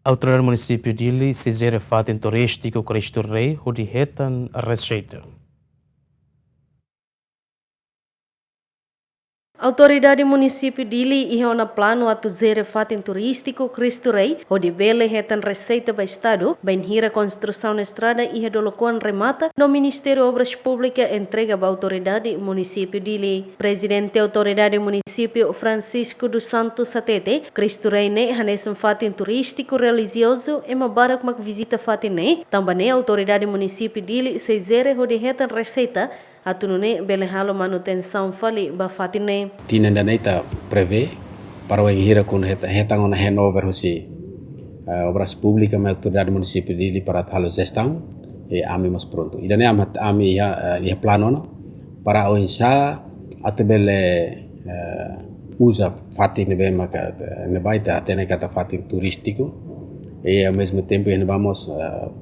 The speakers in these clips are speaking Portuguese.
Autoridade do município Dili se gera fato turístico Cristo Rei, onde retan receita. Autoridade município Dili iha na plano atu zere fatin turístico Cristo Rei, onde bele retan receita ba estado, bem hira construção na estrada iha dolokuan remata no Ministério Obras Públicas entrega ba autoridade município Dili. Presidente autoridade município Francisco dos Santos Satete, Cristo Rei ne hanesam fatin turístico religioso e mabarak mak visita fatin ne, também autoridade município Dili se zere onde retan receita atunune bele halo manutenção fali ba fatine. Tinenda neita prevê para o enhira com hetang na handover husi obras públicas ma autoridade município dili para halo gestão e ami mas pronto. Idane ami ya plano no para o insa atebele usa fatine be maka ne baita tene kata fatin turístico e ao mesmo tempo vamos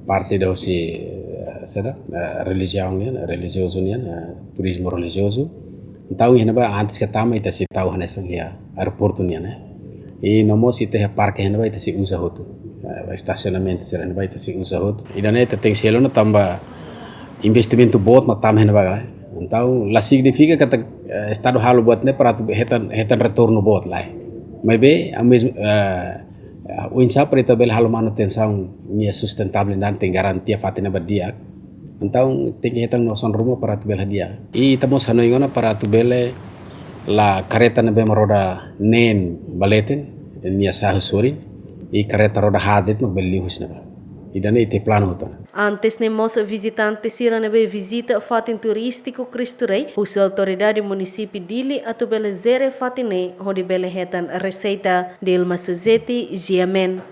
parte da husi religioso turismo religioso. Então antes que tama ita si tahu hanesang ya aeroporto né e nomos ita parque hena ita si usa hotu estacionamento serena ita si usa hotu idane ita tem selo na tamba investimento bot na tam hena ba. Então la significa que estado halo buat ne para hetan retorno bot lá maybe ao mesmo o insa para ita bel halo manutenção nia sustentável dan tem garantia fatina badia. Então tem que estar noção rumah para tu bela dia. E estamos hanoingona para tu bela la careta na bema roda nen baleten nia sahusuri e careta roda hadet no beli husna. Idane ite plano hoton. Antes ne moça visitante sira nebe visita fatin turístico Cristo Rei, os autoridade município Dili atu bele zere fatine onde bele hetan receita del Masuzeti Giamen.